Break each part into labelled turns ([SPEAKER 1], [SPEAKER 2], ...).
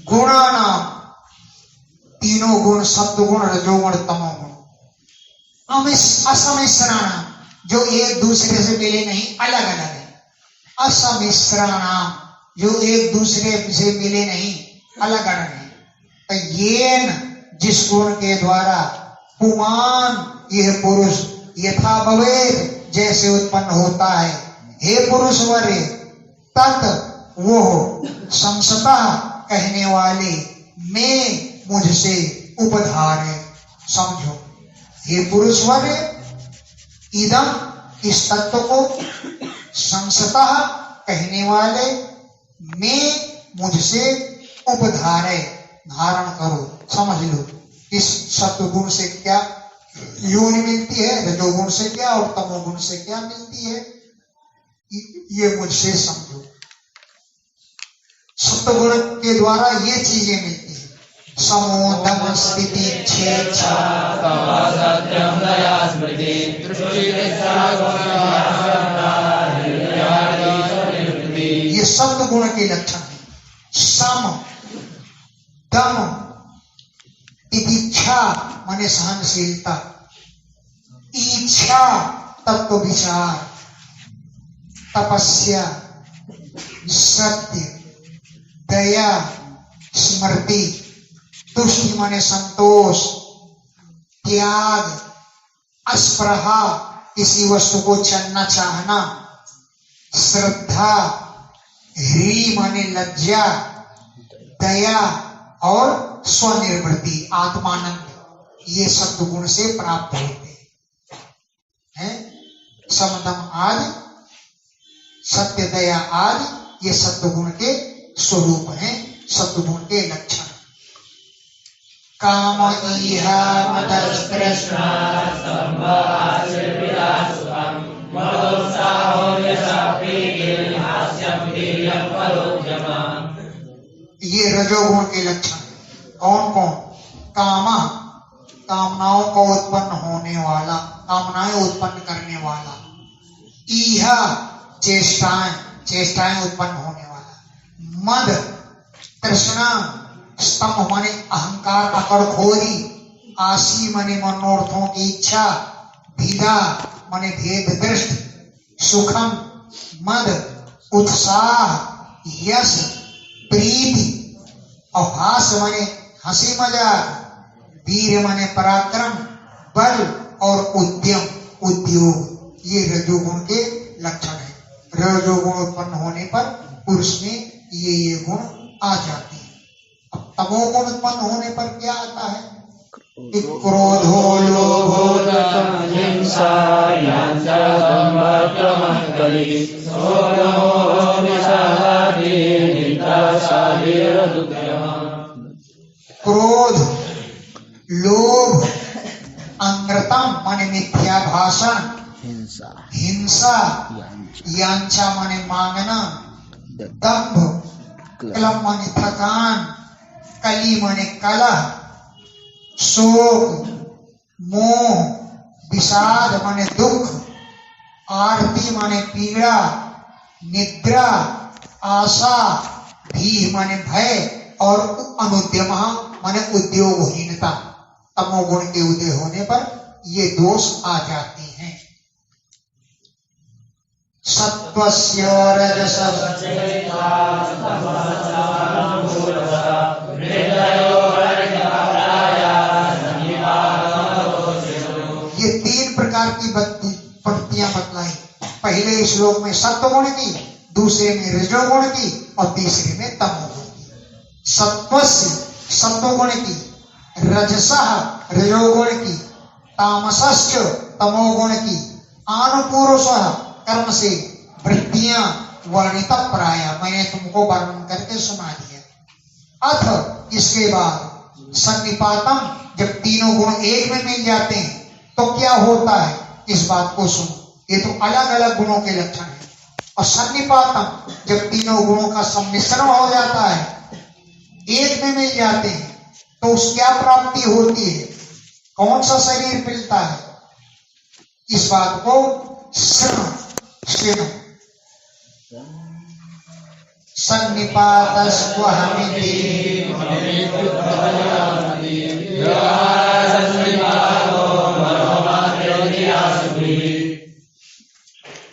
[SPEAKER 1] गुणानाम तीनों गुण, सत्वगुण, रजोगुण, तमोगुण, असमिश्राणाम जो एक दूसरे से मिले नहीं, अलग अलग है। असमिश्राणाम जो एक दूसरे से मिले नहीं, अलग अलग है। तो येन जिस गुण के द्वारा पुमान यह पुरुष यथा भवेद जैसे उत्पन्न होता है, हे पुरुष वर्य, तत् वो संसतः कहने वाले मैं मुझसे उपधार है। समझो, हे पुरुष वर्य, इदम इस तत्व को, संसतः कहने वाले मैं मुझसे उपधार है, धारण करो। समझ लो, इस सत्व गुण से क्या योनि मिलती है, रजोगुण से क्या और तमोगुण से क्या मिलती है, ये मुझसे समझो। सत्व गुण के द्वारा ये चीजें मिलती है, समो दम स्थिति इच्छा, ये सत्व गुण के लक्षण है। सम दम तितिक्षा माने सहनशीलता, इच्छा तत्व विचार, तपस्या, सत्य, दया, स्मृति, तुष्टि माने संतोष, त्याग, अस्पृहा किसी वस्तु को चलना चाहना, श्रद्धा, ह्री माने लज्जा, दया और स्वनिर्वृत्ति आत्मानंद, ये सत्व गुण से प्राप्त होते हैं। समदम आदि, सत्य, दया आदि ये सत्व गुण के स्वरूप हैं, सत्व गुण के लक्षण। काम इहा मदस्तृष्णा ये रजोगुण के लक्षण। कौन कौन? कामा कामनाओं को उत्पन्न होने वाला, कामनाएं उत्पन्न करने वाला, इहा चेष्टाएं, चेष्टाएं उत्पन्न होने वाला, मद तृष्णा, स्तंभ माने अहंकार अकड़खोरी, आशी माने मनोर्थों की इच्छा, भिदा माने भेद दृष्टि, सुखम मद उत्साह, यश प्रीति, और हास माने हंसी मजाक, वीर माने पराक्रम, बल और उद्यम उद्योग, ये रजोगुण के लक्षण है। रजोगुण उत्पन्न होने पर पुरुष में ये गुण आ जाते हैं। अब तमोगुण उत्पन्न होने पर क्या आता है? क्रोधो लोभो हिंसा क्रोध, लोभ, अंग्रतम माने मिथ्या भाषण, हिंसा, यांचा माने मांगना, दंभ, क्लम माने थकान, कली माने कलह, शोक, मोह, विषाद माने दुख, आरती माने पीड़ा, निद्रा, आशा, भीह माने भय, और अनुद्यम माने उद्योगहीनता। तमोगुण के उदय होने पर ये दोष आ जाते हैं। सत्वस्य रजसस्य ये तीन प्रकार की पंक्तियां बतलाई। पहले श्लोक में सत्वगुण की, दूसरे में रजोगुण की और तीसरे में तमोगुण की। सत्वस्य सत्वगुण की, रजसः रजोगुण की, तामसस्य तमोगुण की, आनुपूर्वशः कर्म से वृत्तियां वर्णित प्राय, मैंने तुमको वर्णन करके सुना दिया। अथ इसके बाद सन्निपातम, जब तीनों गुण एक में मिल जाते हैं तो क्या होता है, इस बात को सुनो। ये तो अलग अलग गुणों के लक्षण है। और सन्निपातम, जब तीनों गुणों का सम्मिश्रण हो जाता है, एक में मिल जाते हैं, तो उस क्या प्राप्ति होती है, कौन सा शरीर मिलता है, इस बात को शृणु। सन्निपातस्त्वहमिति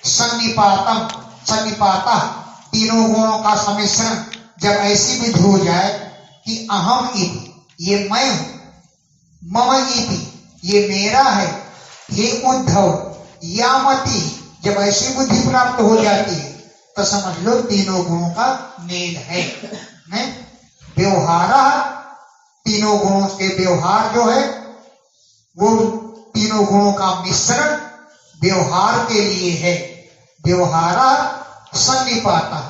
[SPEAKER 1] सन्निपातम, सन्निपाता तीनों गुणों का सम्मिश्रण जब ऐसी विधि हो जाए कि अहम इति, ये मैं हूं, मम इति, ये मेरा है, हे उद्धव, यामति, जब ऐसी बुद्धि प्राप्त हो जाती है तो समझ लो तीनों गुणों का मेल है। व्यवहार, तीनों गुणों के व्यवहार जो है वो तीनों गुणों का मिश्रण व्यवहार के लिए है। व्यवहार सन्निपाता,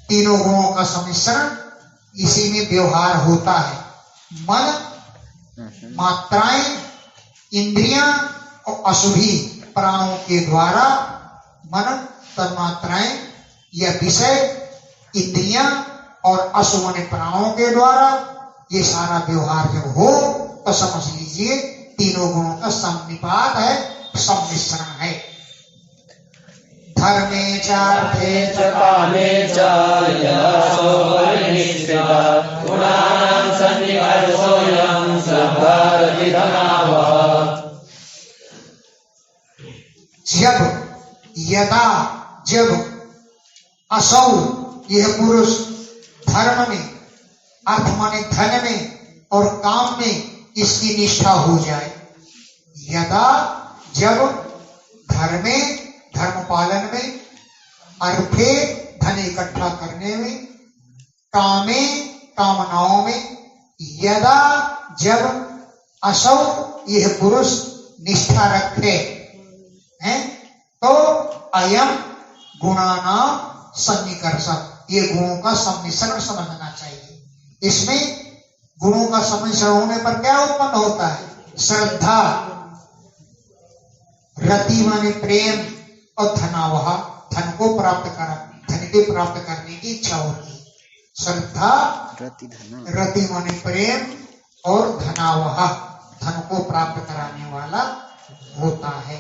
[SPEAKER 1] तीनों गुणों का सम्मिश्रण, इसी में व्यवहार होता है। मन, मात्राएं, इंद्रियां और अशुभी प्राणों के द्वारा, मन तन्मात्राएं या विषय, इंद्रियां और अशुभ प्राणों के द्वारा ये सारा व्यवहार जब हो तो समझ लीजिए तीनों गुणों का सन्निपात है, सम्मिश्रण है। धर्मे चार्थे च कामे च यशो परिनिष्ठिता गुणानां सन्निकर्षोऽयं सभारति धनावः। जब असौ, यह पुरुष धर्म में, अर्थ माने धन में और काम में इसकी निष्ठा हो जाए। यदा, जब धर्मे, धर्म पालन में, अर्थे, धन इकट्ठा करने में, कामे, कामनाओं में, यदा, जब असौ, यह पुरुष निष्ठा रखे हैं, तो अयम गुणानां सन्निकर्षः, ये गुणों का सम्मिश्रण समझना चाहिए। इसमें गुणों का सम्मिश्रण होने पर क्या उत्पन्न होता है, श्रद्धा, रति माने प्रेम, और धनावह, धन को प्राप्त कर, धन के प्राप्त करने की इच्छा होती है। श्रद्धा, रति माने प्रेम, और धनावह, धन को प्राप्त कराने वाला होता है।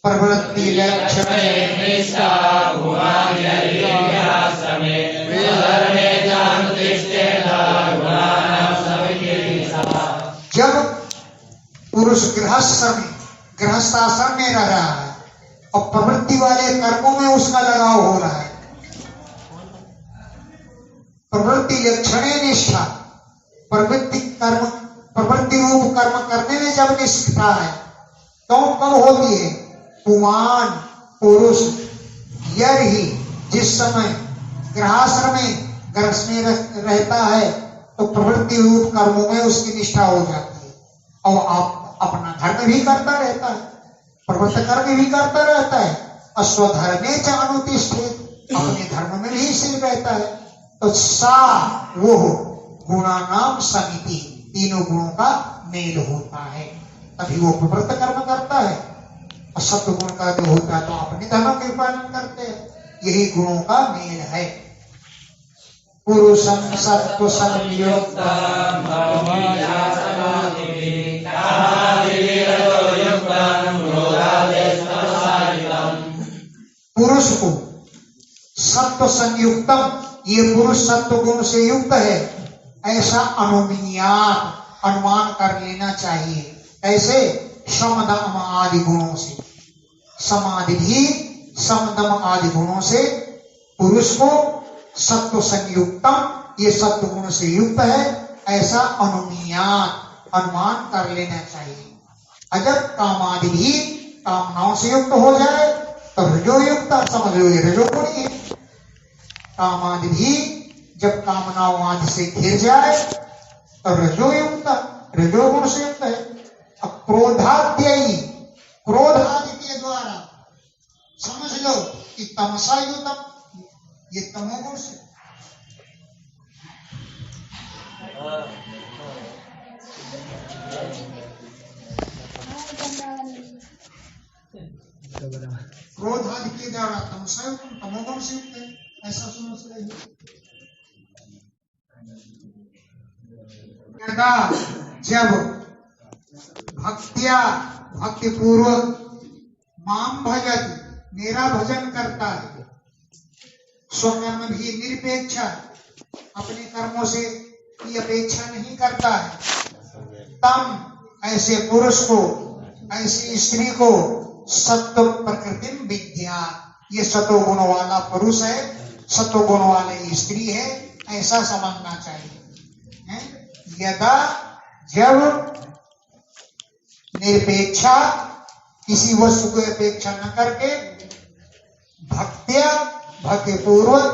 [SPEAKER 1] प्रवृत्ति लक्षणे निष्ठा गुणान्यर्यासमे विधर्मे जानुतिष्ठेत गुणानां सविकीर्षः। जब पुरुष गृहस्थाश्रम में रह रहा है और प्रवृत्ति वाले कर्मों में उसका लगाव हो रहा है, प्रवृत्ति लक्षणे निष्ठा, प्रवृत्ति कर्म, प्रवृत्ति रूप कर्म करने में जब निष्ठा है तो कब होती है, पुमान पुरुष, यदि जिस समय गृहस्थ में रहता है तो प्रवृत्ति रूप कर्मों में उसकी निष्ठा हो जाती है और आप अपना धर्म भी करता रहता है, प्रवृत्त कर्म भी करता रहता है, और स्वधर्मे च अनुतिष्ठित, अपने धर्म में भी स्थिर रहता है। तो सा, वो गुणानां समिति, तीनों गुणों का मेल होता है, तभी वो प्रवृत्त कर्म करता है। और सत्व गुण का जो होता है तो अपने धर्म के पालन करते हैं, यही गुणों का मेल है। पुरुषं सत्व संयुक्तं पुरुष को सत्व संयुक्तम, ये पुरुष सत्व गुण से युक्त है, ऐसा अनुमीयात, अनुमान कर लेना चाहिए। ऐसे समदम आदि गुणों से, समाधि भी समदम आदि गुणों से पुरुष को सत्व संयुक्तम, ये सत्व गुण से युक्त है, ऐसा अनुमीयात, अनुमान कर लेना चाहिए। अगर कामादि भी कामनाओं से युक्त हो जाए तो रजोयुक्त, समझ लो ये रजोगुण है। कामादि भी जब कामनाओं आदि से घिर जाए तो रजोयुक्त, रजोगुण से युक्त है। अब क्रोधाद्ययी, क्रोध आदि के द्वारा समझ लो कि तमसा युतम, ये तमोगुण से। क्रोध आदि के द्वारा तमसा युतम, तमोगुण से युक्त है, ऐसा समझ रहे। यदा जब भक्त्या भक्ति पूर्वक माम भजत मेरा भजन करता है, स्वकर्म भी निरपेक्षा अपने कर्मों से की अपेक्षा नहीं करता है, तम ऐसे पुरुष को ऐसी स्त्री को सत्व प्रकृति विद्या, ये सतो गुण वाला पुरुष है, सतो गुण वाली स्त्री है, ऐसा समझना चाहिए। यदा जब निरपेक्षा किसी वस्तु की अपेक्षा न करके भक्त्या भक्ति पूर्वक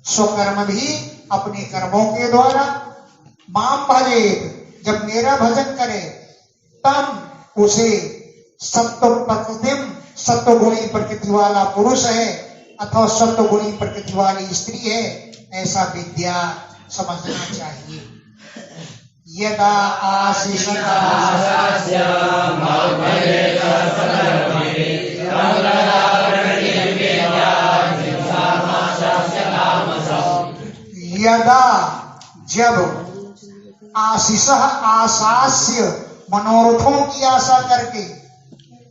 [SPEAKER 1] स्वकर्म भी अपने कर्मों के द्वारा माम भजे जब मेरा भजन करे, तब उसे सत्व प्रकृतिम सत्व गुणी प्रकृति वाला पुरुष है अथवा सत्व गुणी प्रकृति वाली स्त्री है, ऐसा विद्या समझना चाहिए। यदा आशीष यदा जब आशीष आशास्य मनोरथों की आशा करके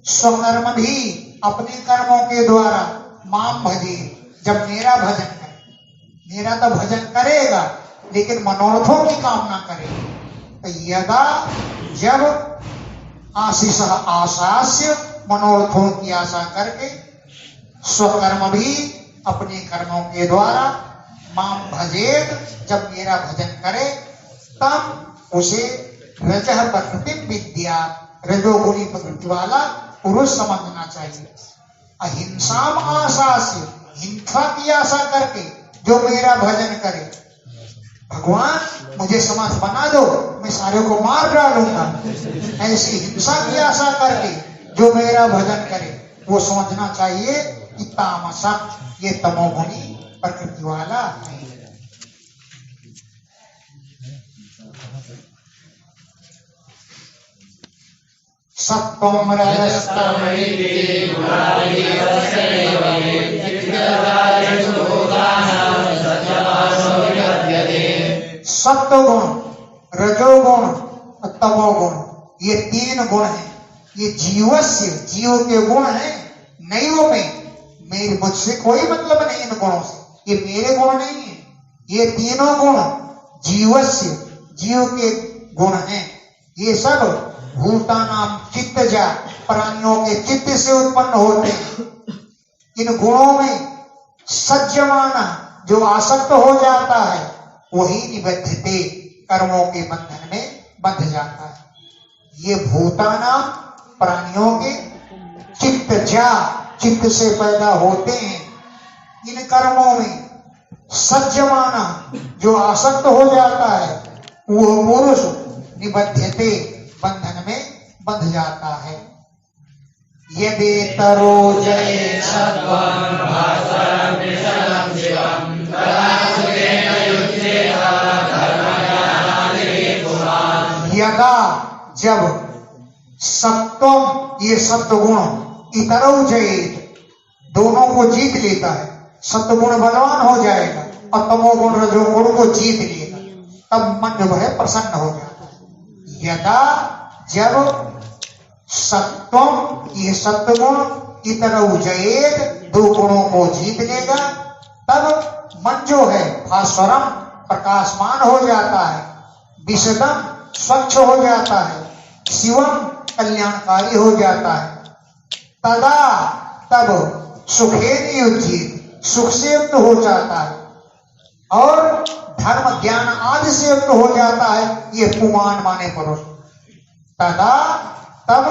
[SPEAKER 1] स्वकर्म भी अपने कर्मों के द्वारा माम भजे जब मेरा भजन करे, मेरा तो भजन करेगा लेकिन मनोरथों की कामना करेगा। तो यदा जब आशीष आशास्य मनोरथों की आशा करके स्वकर्म भी अपने कर्मों के द्वारा माम भजेत जब मेरा भजन करे, तब उसे रजह प्रकृति विद्या रजोगुणी प्रकृति वाला पुरुष समझना चाहिए। अहिंसा आशा से हिंसा की आशा करके जो मेरा भजन करे, भगवान मुझे समर्थ बना दो मैं सारे को मार डालूंगा, ऐसी हिंसा की आशा करके जो मेरा भजन करे वो समझना चाहिए कि तामसा ये तमोगुणी प्रकृति वाला है। सत्वम रजस्तम सत्वगुण रजोगुण और तमोगुण ये तीन गुण हैं, ये जीवस्य जीव के गुण हैं। नैव में मेरे मुझसे कोई मतलब नहीं इन गुणों से, ये मेरे गुण नहीं है, ये तीनों गुण जीवस्य जीव के गुण हैं। ये सब भूतानाम चित्तजा प्राणियों के चित्त से उत्पन्न होते हैं। इन गुणों में सज्जमाना जो आसक्त हो जाता है वही निबद्धते कर्मों के बंधन में बंध जाता है। ये भूतानाम प्राणियों के चित्तजा चित्त से पैदा होते हैं। इन कर्मों में सज्जमाना जो आसक्त हो जाता है वो पुरुष निबद्धते बंधन में बंध जाता है। यदि तरो जय यदा जब सत्वम ये सत्वगुण इतरौ जयेत दोनों को जीत लेता है, सत्वगुण बलवान हो जाएगा और तमोगुण रजोगुण को जीत लेगा, तब मन जो है प्रसन्न हो जाता है। यदा जब सत्वम ये सत्वगुण इतरौ जयेत दो गुणों को जीत लेगा, तब मन जो है भास्वरम प्रकाशमान हो जाता है, विशदम स्वच्छ हो जाता है, शिवम कल्याणकारी हो जाता है। तदा तब सुखेन युज्येत सुख से युक्त हो जाता है और धर्म ज्ञान आदि से युक्त हो जाता है। ये पुमान माने पुरुष तदा तब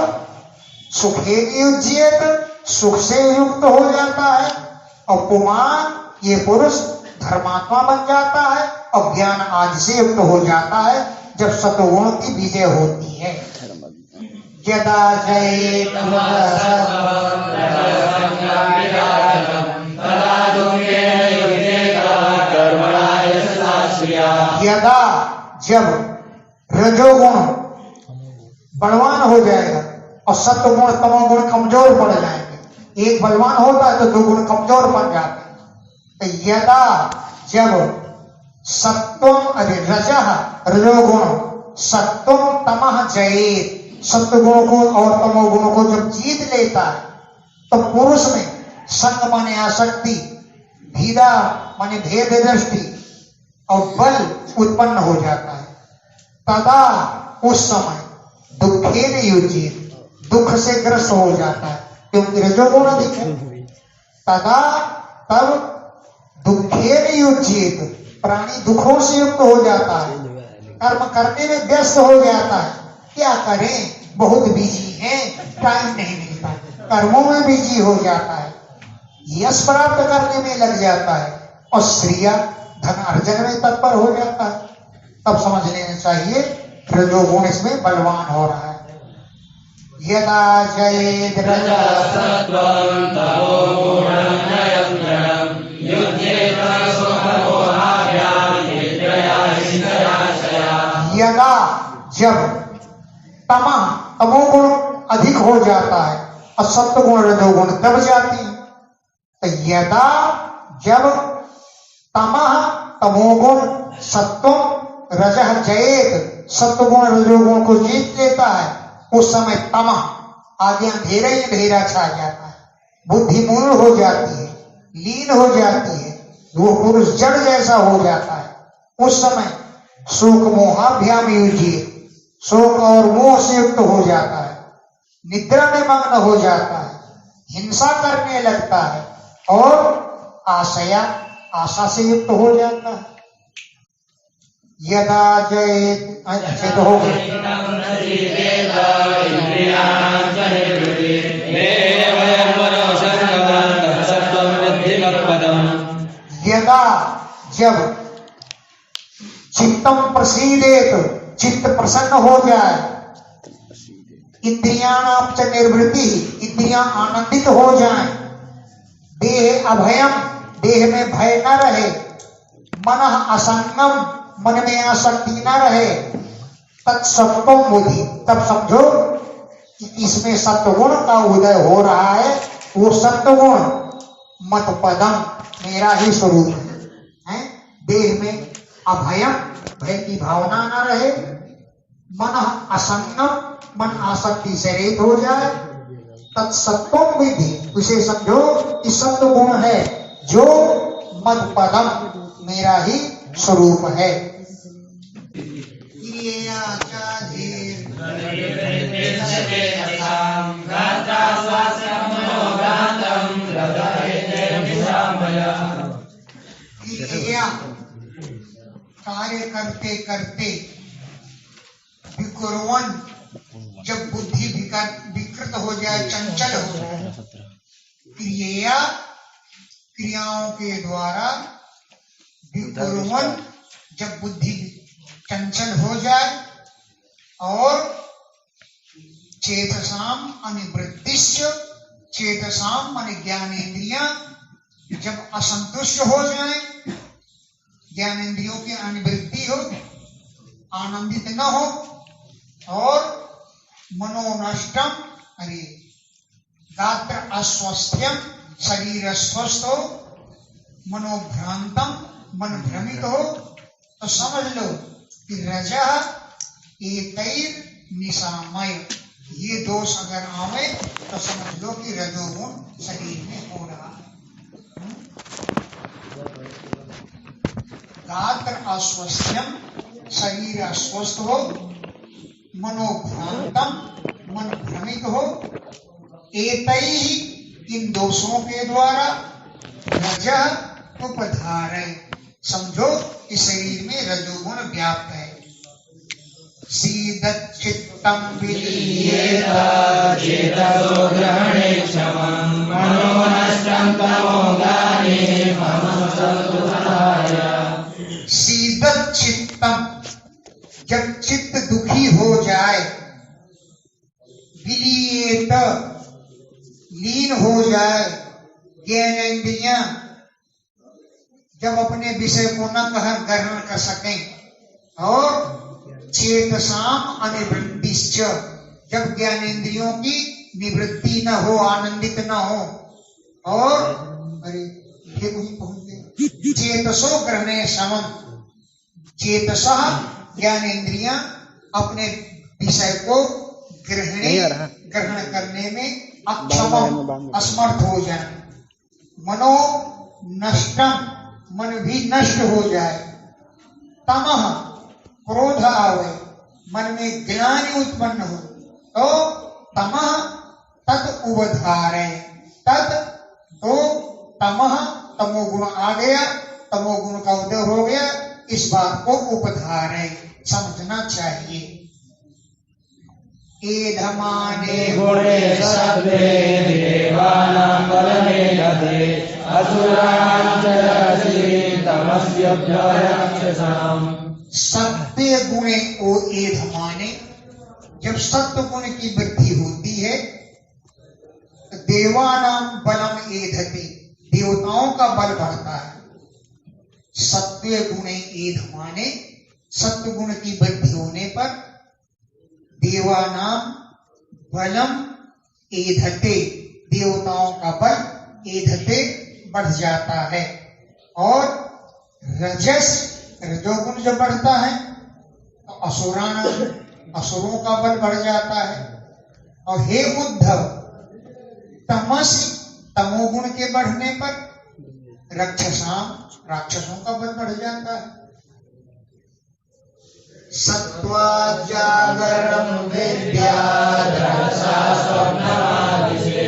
[SPEAKER 1] सुखेन युज्येत सुख से युक्त हो जाता है और पुमान ये पुरुष धर्मात्मा बन जाता है और ज्ञान आदि से युक्त हो जाता है जब सत्वगुण की विजय होती है। यदा जय यदा जब रजोगुण बलवान हो जाएगा और सत्वगुण तमोगुण कमजोर पड़ जाएंगे, एक बलवान होता है तो दो गुण कमजोर पड़ जाते हैं। तो यदा जब सत्वम अरे रजः रजोगुण सत्वम तमः जयेत सत्वगुण को और तमोगुण को जब जीत लेता है तो पुरुष में संग माने आसक्ति, भीदा माने भेद दृष्टि और बल उत्पन्न हो जाता है। तदा उस समय दुखेन युज्येत दुख से ग्रस्त हो जाता है क्योंकि रजोगुण अधिक है। तदा तब दुखेन युज्येत प्राणी दुखों से युक्त हो जाता है, कर्म करने में व्यस्त हो जाता है। क्या करें, बहुत बिजी है, टाइम नहीं मिलता, कर्मों में बिजी हो जाता है, यश प्राप्त करने में लग जाता है और स्त्रियां धन अर्जन में तत्पर हो जाता है। तब समझ लेना चाहिए रजोगुण इसमें बलवान हो रहा है। यदा जयेद रजसत्वं तमोगुणं नयन्त्रं युध्येत सुखमोहाभ्यां निद्रया। यदा जब तमः तमोगुण अधिक हो जाता है और सत्वगुण रजोगुण दब जाती है। तो यदा जब तमः तमोगुण सत्वम रजः जयेत सत्वगुण रजोगुण को जीत लेता है उस समय तमः आगे अंधेरा ही अंधेरा छा जाता है, बुद्धि मूल हो जाती है, लीन हो जाती है, वो पुरुष जड़ जैसा हो जाता है। उस समय शोक मोहाभ्याम युज्येत शोक और मोह से युक्त हो जाता है, निद्रा में मग्न हो जाता है, हिंसा करने लगता है और आशया आशा से युक्त हो जाता है। यदा जयेत अच्छे तो हो गए। यदा जब चित्तम प्रसीदेत चित्त प्रसन्न हो जाए, इंद्रियाणाम च निर्वृत्ति इंद्रियां आनंदित हो जाएं, देह अभयम देह में भय न रहे, मन असंगम मन में आसक्ति न रहे, तत्सत्वम बुद्धि तब समझो कि इसमें सत्वगुण का उदय हो रहा है। वो सत्वगुण मत पदम मेरा ही स्वरूप है। देह में अभयम भय की भावना न रहे, मन असंगम मन आसक्ति से रहित हो जाए, तत्सत्वम विधि उसे समझो कि सत्व गुण है जो मद पदम मेरा ही स्वरूप है। कार्य करते करते विकुर्वन् जब बुद्धि विकृत हो जाए, चंचल हो जाए, क्रिया क्रियाओं के द्वारा विकुर्वन् जब बुद्धि चंचल हो जाए और चेतसाम अनिवृत्तिश्च चेतसाम माने ज्ञानेन्द्रियां जब असंतुष्ट हो जाए, ज्ञानेन्द्रियों की अनिवृत्ति हो, आनंदित न हो और मनोनष्टम अरे गात्र अस्वस्थ्यम शरीर अस्वस्थ हो, मनोभ्रांतम मन भ्रमित हो, तो समझ लो कि रजः एतैर निशामय ये दोष अगर आवे तो समझ लो कि रजोगुण शरीर में हो रहा है। गात्र अस्वस्थ्यम शरीर अस्वस्थ हो, मनोभ्रांतम मन भ्रमित हो, एतैहि इन दोषों के द्वारा रजः उपधारय समझो इस शरीर में रजोगुण व्याप्त है। सीदच्चित्तम विलीयेत चेतसो ग्रहणे क्षमं मनोनष्टं तमोगाने मनसंतुष्टाय। सीदच्चित्तम जब चित्त दुखी हो जाए, विलीयेत लीन हो जाए, ज्ञानेन्द्रियां जब अपने विषय को न ग्रहण कर सकें और चेतसाम अनिवृत्तिश्च जब ज्ञानेन्द्रियों की निवृत्ति न हो, आनंदित न हो और अरे ये वही पहुंच गए चेतसो ग्रहणे समम चेतसः ज्ञानेन्द्रियां अपने विषय को ग्रहण करने में अक्षम असमर्थ हो जाए। मनो नष्टम मन भी नष्ट हो जाए। तमः क्रोध आवे मन में ग्लानि उत्पन्न हो तो तमः तत् उपधारे तत् तो तमः तमोगुण आ गया, तमोगुण का उदय हो गया, इस बात को उपधारे समझना चाहिए। एधमाने
[SPEAKER 2] गुणे सत्वे देवानां बलमेधते असुराणां च रजसे तमस्यभ्यराक्षसाम्।
[SPEAKER 1] सत्य गुणे ओ एधमाने, जब सत्य गुण की वृद्धि होती है तो देवानां बलम एधते, देवताओं का बल बढ़ता है। सत्य गुणे एधमाने, सत्य गुण की वृद्धि होने पर देवानां बलम एधते, देवताओं का बल एधते बढ़ जाता है। और रजस रजोगुण जब बढ़ता है तो असुराणाम, असुरों का बल बढ़ जाता है। और हे उद्धव, तमस तमोगुण के बढ़ने पर राक्षसाम, राक्षसों का बल बढ़ जाता है। सत्वा जागरणं विद्यात् रजसा स्वप्नमादिशे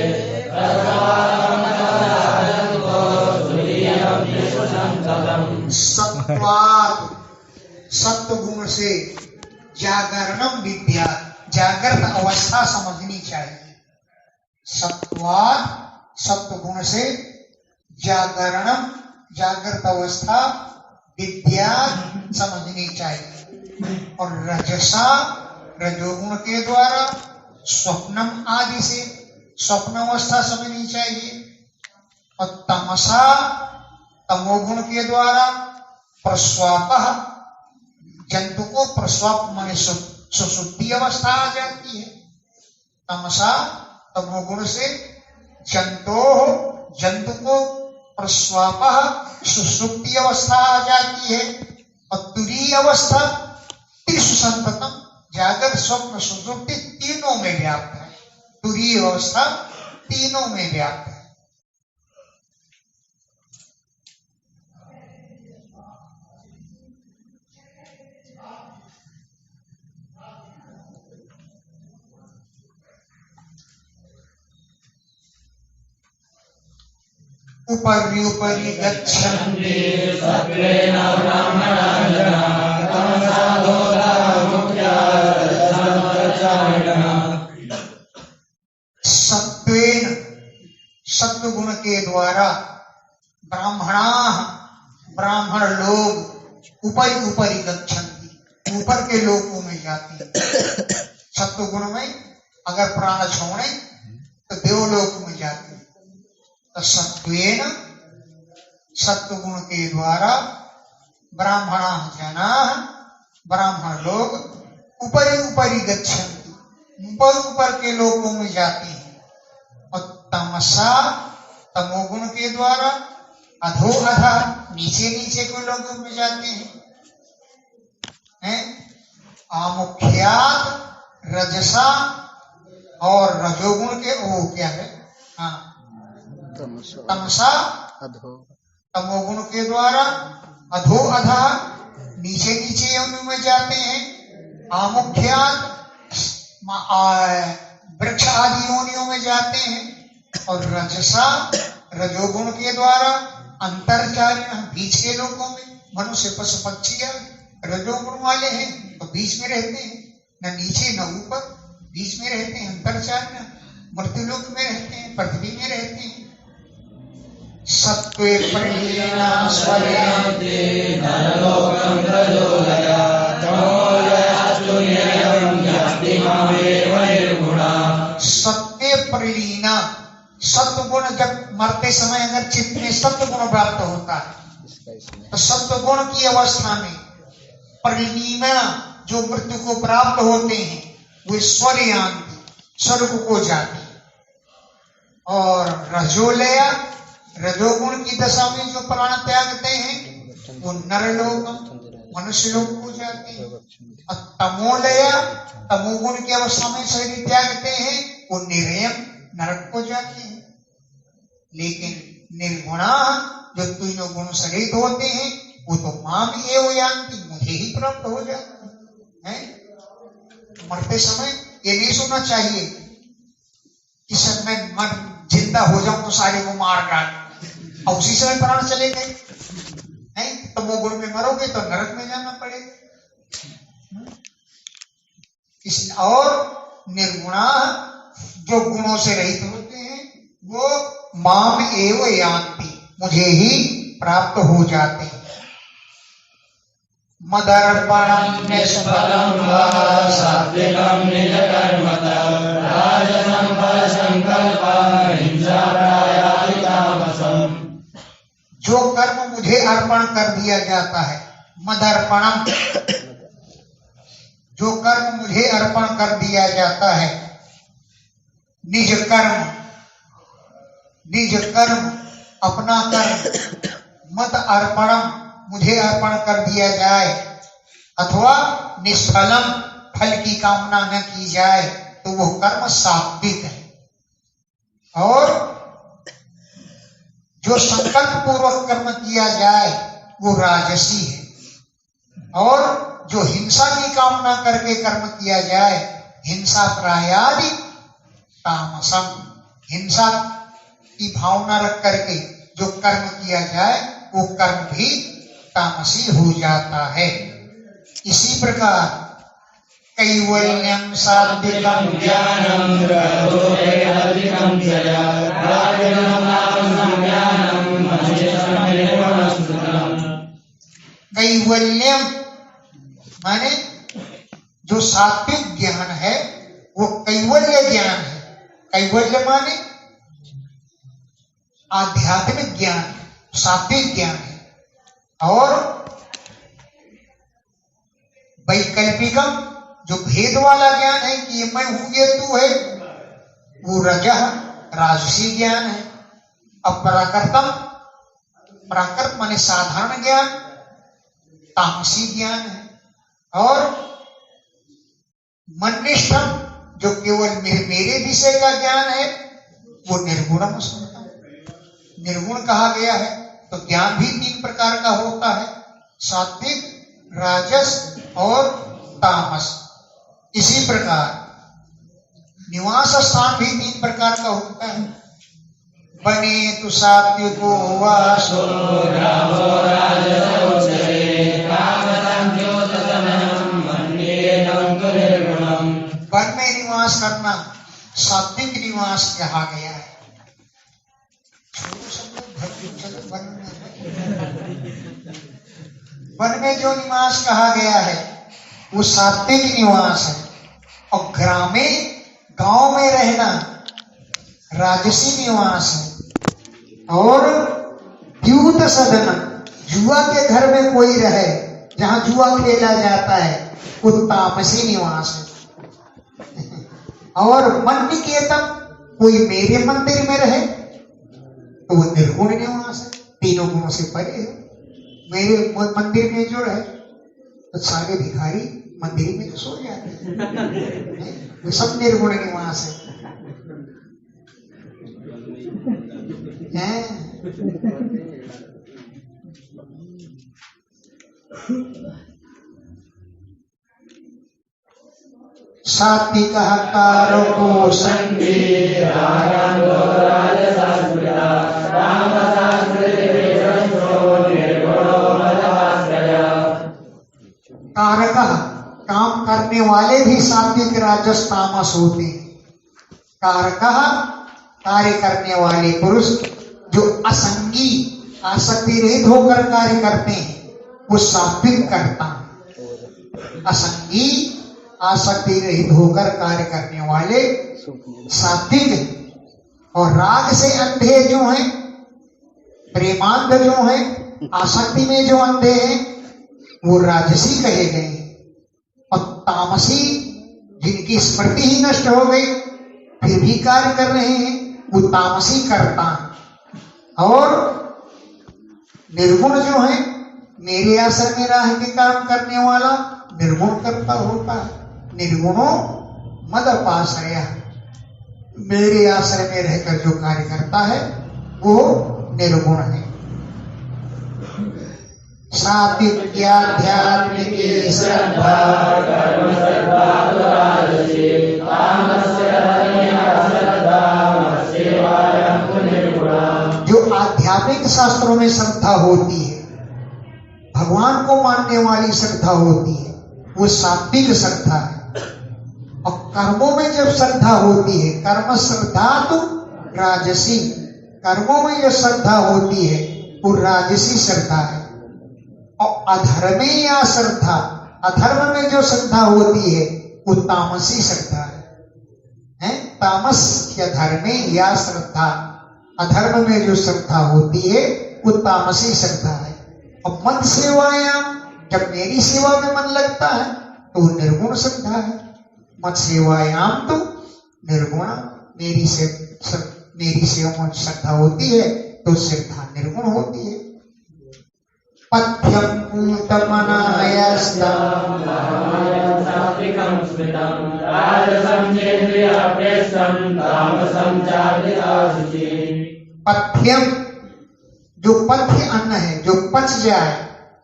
[SPEAKER 1] सत्वात्, सत्व गुण से जागरणम विद्या, जागृत अवस्था समझनी चाहिए। सत्वात्, सत्व गुण से जागरणम, जागृत अवस्था विद्या समझनी चाहिए। और रजसा, रजोगुण के द्वारा स्वप्नम आदि से स्वप्न अवस्था समझनी चाहिए। और तमसा, तमोगुण के द्वारा प्रस्वाप, जंतु को प्रस्वाप माने सुसुप्ति अवस्था आ जाती है। तमसा, तमोगुण से जंतु को प्रस्वाप सुसुप्ति अवस्था आ जाती है। और तुरीय अवस्था त्रिषु संततम, जागृत स्वप्न सुसुप्ति तीनों में व्याप्त है। तुरीय अवस्था तीनों में व्याप्त है। उपरि उपरि गच्छन्ति
[SPEAKER 2] सत्त्वेन ब्राह्मणाः जनाः तमसा दोषा मुख्या रजसामर्चायिणः।
[SPEAKER 1] सत्वेन, सत्व गुण के द्वारा ब्राह्मणाः, ब्राह्मण लोग उपरि उपरि गच्छन्ति, ऊपर के लोकों में जाते हैं। सत्व गुण में अगर प्राण छोड़े तो देवलोक में जाते हैं। तो सत्वेन, सत्व गुण के द्वारा ब्राह्मणाः जनाः, ब्राह्मण लोग उपरि उपरि गच्छन्ति, ऊपर ऊपर के लोकों में जाते हैं। और तमसा, तमोगुण के द्वारा अधो अधा, नीचे नीचे के लोगों में जाते हैं। आमुख्यात रजसा, और रजोगुण के वो क्या है, हाँ तमसा, तमोगुण के द्वारा अधो अधा, नीचे नीचे योनि में जाते हैं। आमुख्यात, वृक्ष आदि योनियों में जाते हैं। और रजसा, रजोगुण के द्वारा अंतरचारिण, बीच के लोगों में, मनुष्य पशु पक्षी रजोगुण वाले हैं तो बीच में रहते हैं, न नीचे न ऊपर, बीच में रहते हैं। अंतरचारिण मृत्युलोक में रहते हैं, पृथ्वी में रहते हैं। सत्वे प्रलीना स्वयंते
[SPEAKER 2] नरलोकं प्रचोदया तमोजयस्तुल्यं याति मामेव निर्गुणा।
[SPEAKER 1] सत्य प्रलीना, सत्व गुण जब मरते समय अगर चित्त में सत्व गुण प्राप्त होता है तो सत्व गुण की अवस्था में प्रलीना, जो मृत्यु को प्राप्त होते हैं वे स्वर्यांति, स्वर्ग को जाते हैं। और रजोलया, रजोगुण की दशा में जो प्राण त्यागते हैं वो नरलोकम, मनुष्य लोग हो जाते हैं। और तमोलय तमोगुण की अवस्था में शरीर त्यागते हैं, वो निर्यम नरक को जाते हैं। लेकिन निर्गुणा जो तीनों गुण सहित होते हैं वो तो माम एव यान्ति, मुझे ही प्राप्त हो जाते हैं। मरते समय ये नहीं सोचना चाहिए कि सर मैं मर जिंदा हो जाऊं तो सारे को मार डाल, और उसी समय प्राण चले गए हैं। तो वो गुण में मरोगे तो नरक में जाना पड़ेगा। इस और निर्गुणा जो गुणों से रहित होते हैं वो माम एव यान्ति, मुझे ही प्राप्त हो जाते हैं। मदर्पणं
[SPEAKER 2] निष्फलं वा सात्विकं निजकर्मतः राजसं फलसंकल्पः हिंसाप्रायाति तामसम्।
[SPEAKER 1] जो कर्म मुझे अर्पण कर दिया जाता है, मदर्पणम, जो कर्म मुझे अर्पण कर दिया जाता है, निज कर्म, निज कर्म अपना कर्म, मत अर्पणम मुझे अर्पण कर दिया जाए, अथवा निष्फलम फल की कामना न की जाए, तो वो कर्म सात्विक है। और जो संकल्प पूर्वक कर्म किया जाए वो राजसी है। और जो हिंसा की कामना करके कर्म किया जाए, हिंसा प्रायादि तामसम, हिंसा की भावना रख करके जो कर्म किया जाए वो कर्म भी तामसी हो जाता है। इसी प्रकार कैवल्यम सात्विकम
[SPEAKER 2] ज्ञानं रजोरेहाधिकं जया राजनं नाम ज्ञानं महेशं निर्गुणस्मृतम्।
[SPEAKER 1] कैवल्यम माने जो सात्विक ज्ञान है वो कैवल्य ज्ञान है। कैवल्य माने आध्यात्मिक ज्ञान, सात्विक ज्ञान है। और वैकल्पिकम जो भेद वाला ज्ञान है कि ये मैं हूं ये तू है, वो रजः राजसी ज्ञान है। अब प्राकृतम, प्राकृत माने साधारण ज्ञान, तामसी ज्ञान है। और मन्निष्ठम जो केवल मेरे विषय का ज्ञान है वो निर्गुणम स्मृतम, निर्गुण कहा गया है। तो ज्ञान भी तीन प्रकार का होता है, सात्विक, राजस और तामस। इसी प्रकार निवास स्थान भी तीन प्रकार का होता है। बने तो सात्विको वासो
[SPEAKER 2] रामो राजसोचरे कामनं ज्योतिषमयं मन्येनं तु निर्गुणम्।
[SPEAKER 1] वन में निवास करना सात्विक निवास कहा गया है। वन में जो निवास कहा गया है वो सात्विक निवास है। और ग्रामीण गांव में रहना राजसी निवास है। और द्यूत सदन, जुआ के घर में कोई रहे जहां जुआ खेला जाता है वो तामसी निवास है। और मन निकेतन, कोई मेरे मंदिर में रहे तो वो निर्गुण निवास है, तीनों गुणों से परे है। मेरे मंदिर में जो है तो सारे भिखारी मंदिर में तो सो जाते हैं, वो सब निर्गुण निवास है। सात्विक कारको
[SPEAKER 2] संगी रागान्तो राजसास्मृता तामसास्मृतिर्विभ्रष्टो निर्गुणो मदमाश्रया।
[SPEAKER 1] कारक काम करने वाले भी सात्विक राजस तामस होते हैं। कारक कार्य करने वाले पुरुष जो असंगी आसक्ति रहित होकर कार्य करते हैं वो सात्विक करता है। असंगी आसक्ति रहित होकर कार्य करने वाले सात्विक। और राग से अंधे जो हैं, प्रेमांध जो हैं, आसक्ति में जो अंधे हैं वो राजसी कहे गए। और तामसी जिनकी स्मृति ही नष्ट हो गई फिर भी कार्य कर रहे हैं वो तामसी करता है। और निर्गुण जो है मेरे आश्रम में रह के काम करने वाला निर्गुण कर्ता होता है। निर्गुणो मद पाश्रय, मेरे आश्रम में रहकर जो कार्य करता है वो निर्गुण है। सात्विक
[SPEAKER 2] श्रद्धा कर्म श्रद्धा तो राजसी तामस्य श्रद्धा सेवायां निर्गुणा।
[SPEAKER 1] जो आध्यात्मिक शास्त्रों में श्रद्धा होती है, भगवान को मानने वाली श्रद्धा होती है, वो सात्विक श्रद्धा है। और कर्मों में जब श्रद्धा होती है, कर्म श्रद्धा तो राजसी, कर्मों में जो श्रद्धा होती है वो राजसी श्रद्धा है। और अधर्म या श्रद्धा, अधर्म में जो श्रद्धा होती है वो तामसी श्रद्धा है। तामस या धर्मे या श्रद्धा, अधर्म में जो श्रद्धा होती है वो तामसी श्रद्धा है। अब मत सेवायाम, जब मेरी सेवा में मन लगता है तो निर्गुण श्रद्धा है। मत सेवायाम तो निर्गुण, मेरी सेवा में श्रद्धा होती है तो श्रद्धा निर्गुण होती है। पथ्यम पूतमनायस्तम
[SPEAKER 2] सात्विकं स्मृतं राजसं चेन्द्रियप्रेष्ठं तामसं चाभिलाषितं।
[SPEAKER 1] पथ्यम, जो पथ्य अन्न है, जो पच जाए,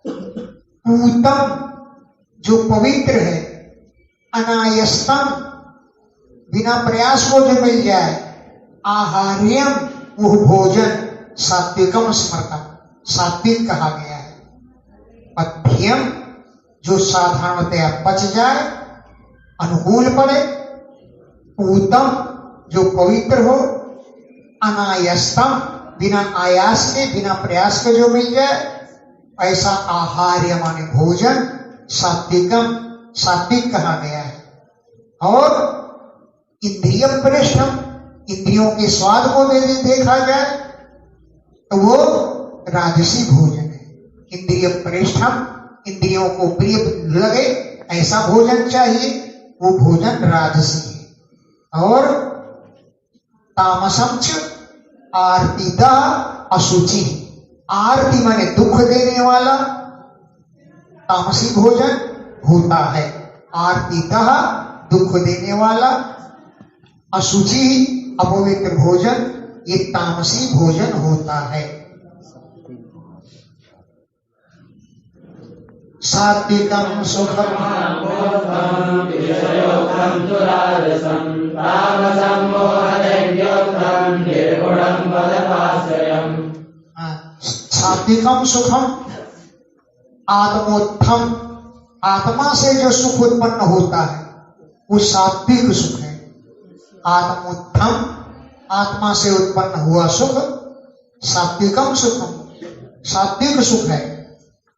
[SPEAKER 1] पूतम, जो पवित्र है, अनायस्तम, बिना प्रयास को जो मिल जाए, आहार्यम, वो भोजन, सात्विकम स्मृतम, सात्विक कहा गया है। पथ्यम, जो साधारणतया पच जाए, अनुकूल पड़े, पूतम, जो पवित्र हो, अनायस्तम, बिना आयास के, बिना प्रयास के जो मिल जाए, ऐसा आहार्य माने भोजन सात्विकम, सात्विक कहा गया है। और इंद्रिय प्रेष्ठम, इंद्रियों के स्वाद को देखा जाए तो वो राजसी भोजन है। इंद्रिय प्रेष्ठम, इंद्रियों को प्रिय लगे ऐसा भोजन चाहिए, वो भोजन राजसी है। और तामसम च आरतीदा अशुचि, आरती माने दुख देने वाला तामसी भोजन होता है। आरतीदा दुख देने वाला, अशुचि अपवित्र भोजन, ये तामसी भोजन होता है। सात्विकम सुखम
[SPEAKER 2] विषयोक्तं तु राजसं तामसं मोहयज्ञोक्तं निर्गुणं पदपाश्रयम्।
[SPEAKER 1] सात्विकम सुखम, आत्मोत्थम, आत्मा से जो सुख उत्पन्न होता है वो सात्विक सुख है। आत्मोत्थम, आत्मा से उत्पन्न हुआ सुख सात्विकम सुखम, सात्विक सुख है।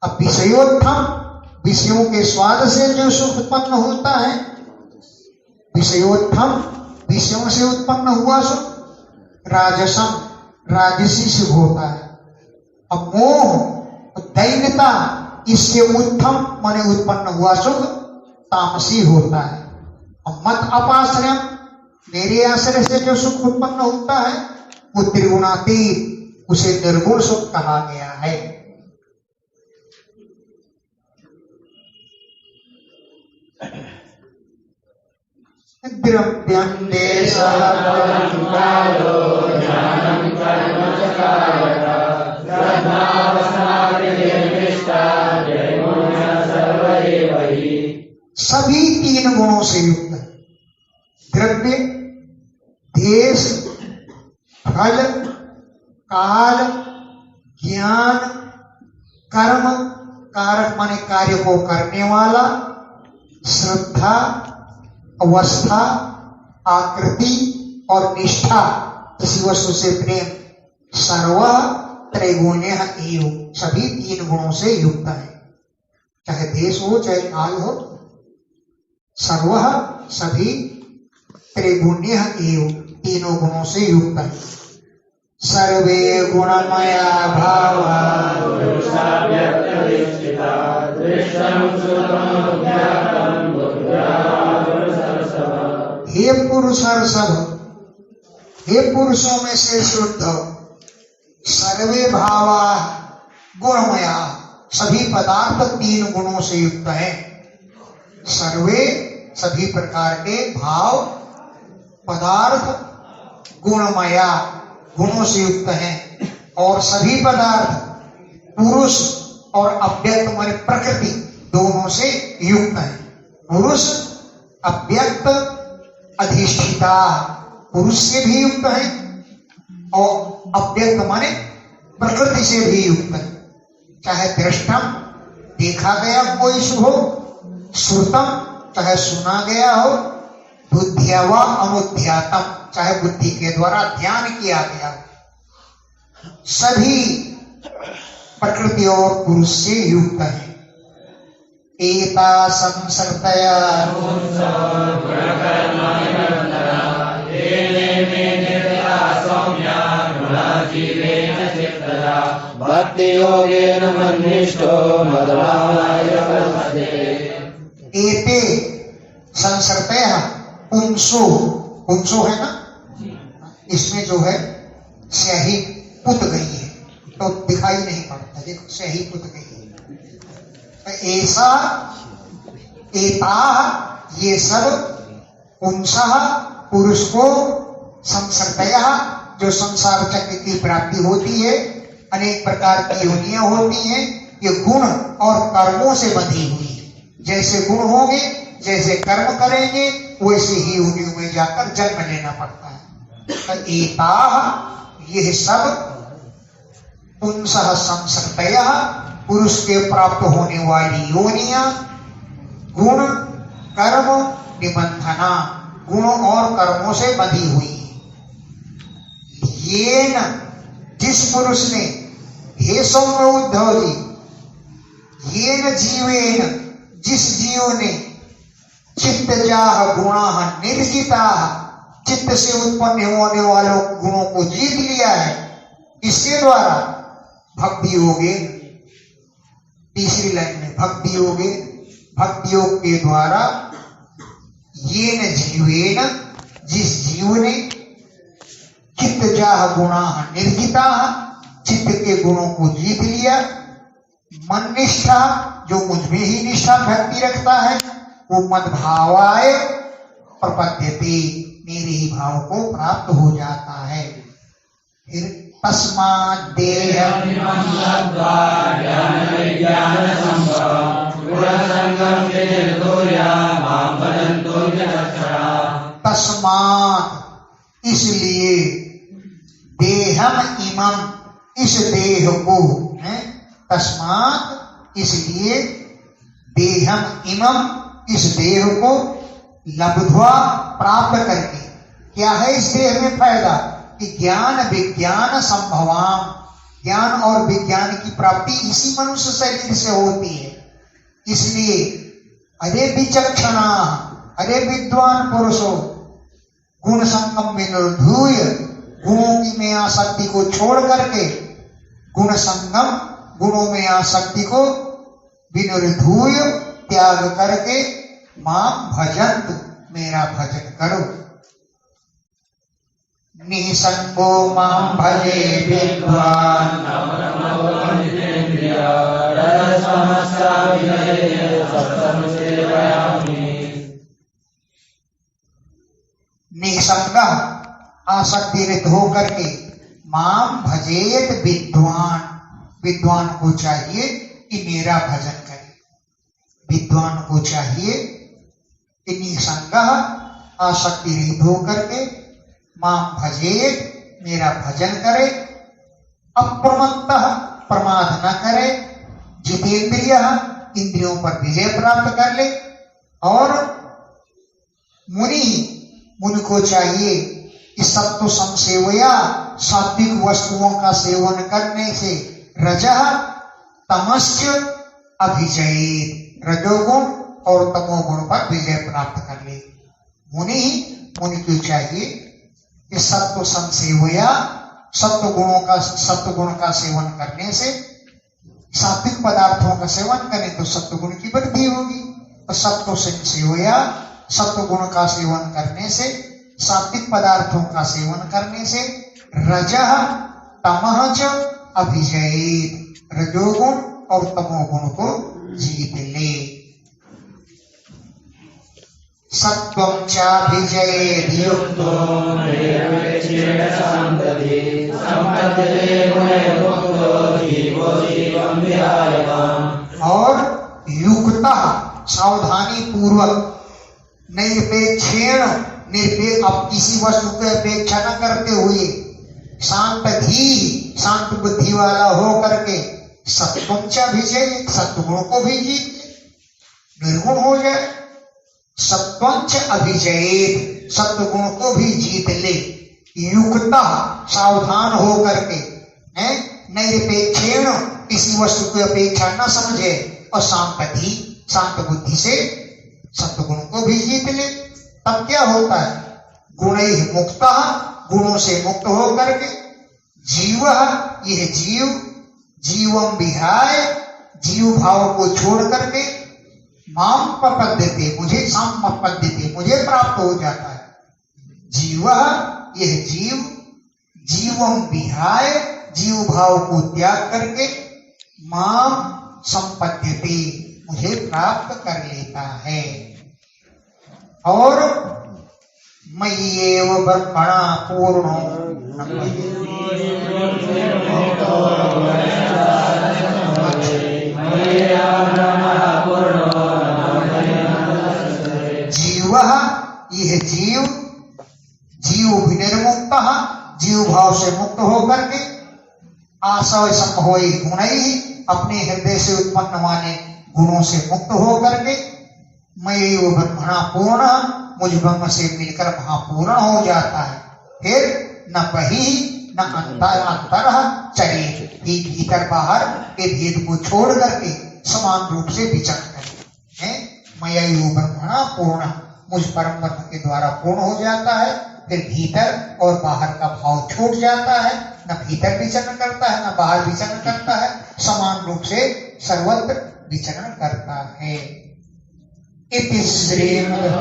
[SPEAKER 1] अब विषयोत्थम, विषयों के स्वाद से जो सुख उत्पन्न होता है, विषयोत्थम, विषयों से उत्पन्न हुआ सुख राजसम, राजसी सुख होता है। अब मोह, दैन्यता, इससे उत्थम माने उत्पन्न हुआ सुख तामसी होता है। अब मत अपाश्रय, मेरे आश्रय से जो सुख उत्पन्न होता है वो त्रिगुणातीत, उसे निर्गुण सुख कहा गया है। द्रव्यं देशः
[SPEAKER 2] कालो ज्ञानं कर्म च कारकः श्रद्धावसादि निर्दिष्टा निर्गुणः सर्व एव हि।
[SPEAKER 1] सभी तीन गुणों से युक्त है। द्रव्य, देश, फल, काल, ज्ञान, कर्म, कारक माने कार्य को करने वाला, श्रद्धा, अवस्था, आकृति और निष्ठा, किसी वस्तु से प्रेम, सर्व त्रैगुण्य एव, सभी तीन गुणों से युक्त है। चाहे देश हो चाहे काल हो, सर्व सभी त्रिगुण्य एव, तीनों गुणों से युक्त है। सर्वे गुणमया भावा हे पुरुषर्षभ, हे पुरुषों में से शुद्ध, सर्वे भावा गुणमया, सभी पदार्थ 3 गुणों से युक्त है। सर्वे सभी प्रकार के भाव पदार्थ गुणमया गुणों से युक्त है। और सभी पदार्थ पुरुष और अव्यक्त माने प्रकृति दोनों से युक्त है। पुरुष अव्यक्त अधिष्ठिता पुरुष से भी युक्त है और अव्यक्त माने प्रकृति से भी युक्त है। चाहे दृष्टम देखा गया कोई हो, श्रुतम चाहे सुना गया हो, बुद्धिया व अनुध्यातम चाहे बुद्धि के द्वारा ध्यान किया गया हो, सभी प्रकृति और पुरुष से युक्त है। एता संसर्तया
[SPEAKER 2] भक्ति योगेन मन्निष्ठो मद्भावाय कल्पते।
[SPEAKER 1] एते संसर्तया पुंसो पुंसो है ना, इसमें जो है स्याही पुत गई है तो दिखाई नहीं पड़ता। देखो स्याही पुत गई है। तो ऐसा एता ये सब पुंसः पुरुष को संसर्तया जो संसार चक्र की प्राप्ति होती है, अनेक प्रकार की योनियां होती हैं, ये गुण और कर्मों से बंधी हुई है। जैसे गुण होंगे, जैसे कर्म करेंगे, वैसे ही योनियों में जाकर जन्म लेना पड़ता है। तो एता यह सब पुंसः संसर्तया पुरुष के प्राप्त होने वाली योनियां गुण कर्म निबंधना गुणों और कर्मों से बंधी हुई है। ये न जिस पुरुष ने, हे सौम्य उद्धव जी, ये न जीवेन जिस जीव ने चित्तजाह गुणाः निर्जिताः चित्त से उत्पन्न होने वालों गुणों को जीत लिया है, इसके द्वारा भक्ति योगे, तीसरी लाइन में भक्ति योगे, भक्ति योग के द्वारा ये न जीवेन जिस जीव ने चित्तजाह गुणाः निर्जिताः चित्त के गुणों को जीत लिया, मन निष्ठा जो मुझ में ही निष्ठा भक्ति रखता है, वो मद्भावाय प्रपद्यते मेरे ही भाव को प्राप्त हो जाता है। फिर तस्मात् देहं तस्मात् इसलिए देहम इमं इस देह को है, तस्मात् इसलिए देहम इमं इस देह को लब्ध्वा प्राप्त करके, क्या है इस देह में फायदा कि ज्ञान विज्ञान संभवाम, ज्ञान और विज्ञान की प्राप्ति इसी मनुष्य शरीर से होती है। इसलिए अरे विचक्षणा, अरे विद्वान पुरुषों, गुण संगम विनिर्धूय गुणों की में आसक्ति को छोड़ करके, गुण संगम गुणों में आसक्ति को विनिर्धूय त्याग करके माम भजंत मेरा भजन करो। निसंगो माम भजे विद्वान निसंग आसक्ति रहित होकर के माम भजेत विद्वान, विद्वान को चाहिए कि मेरा भजन करे। विद्वान को चाहिए कि निसंग आसक्ति रहित होकर के मां भजेत मेरा भजन करे, अप्रमत्तः प्रमाद न करे, जितेंद्रिय इंद्रियों पर विजय प्राप्त कर ले। और मुनि को चाहिए कि सत्व संसेवया सात्विक वस्तुओं का सेवन करने से रजः तमश्च अभिजयेत रजोगुण और तमोगुण पर विजय प्राप्त कर ले। मुनि को चाहिए कि सत्व संसेवया सत्व गुण का सेवन करने से, सात्विक पदार्थों का सेवन करें तो सत्व गुण की वृद्धि होगी। तो सत्व संसेवया सत्व गुण का सेवन करने से, सात्विक पदार्थों का सेवन करने से रजः तमः च अभिजयेत रजोगुण और तमोगुण को जीत ले। सत्वं चाभिजयेद् युक्तो
[SPEAKER 2] निरपेक्षेण शान्तति सम्पद्यते गुणैः मुक्तो जीवो जीवं विहायवान्।
[SPEAKER 1] और युक्तः सावधानी पूर्वक, निरपेक्षेण निरपेक्ष, अब किसी वस्तु की अपेक्षा न करते हुए, शांत बुद्धि वाला हो करके, सत्वं चाभिजयेद् सत्वगुण को भी जीत ले, निर्गुण हो जाए। सत्वं अभिजयेद् सत्वगुण को भी जीत ले। युक्तः सावधान हो करके, निरपेक्षेण किसी वस्तु की अपेक्षा न समझे, और शांत बुद्धि से सत्वगुण को भी जीत ले। तब क्या होता है? गुणैः मुक्तः गुणों से मुक्त हो करके, जीवः यह जीव, जीवं विहाय जीव भाव को छोड़ करके, माम प्रपद्यते मुझे संपद्यते मुझे प्राप्त हो जाता है। जीवः यह जीव, जीवं विहाय जीव भाव को त्याग करके, माम संपद्यते मुझे प्राप्त कर लेता है। और मय्येव ब्रह्मणा पूर्णो जीवः यह जीव, जीव विनिर्मुक्त जीव भाव से मुक्त होकर के, आसव संभोई गुणैः अपने हृदय से उत्पन्न वाले गुणों से मुक्त होकर के, मय्येव ब्रह्मणा पूर्ण मुझ ब्रह्म से मिलकर महापूर्ण हो जाता है। फिर न बहिः न अंतर चले, भीतर बाहर के भेद को छोड़ करके समान रूप से विचरण करे। मय्येव ब्रह्मणा पूर्ण मुझ परम ब्रह्म के द्वारा पूर्ण हो जाता है। फिर भीतर और बाहर का भाव छूट जाता है, न भीतर विचरण करता है न बाहर विचरण करता है, समान रूप से सर्वत्र विचरण करता है। इति श्रीमद्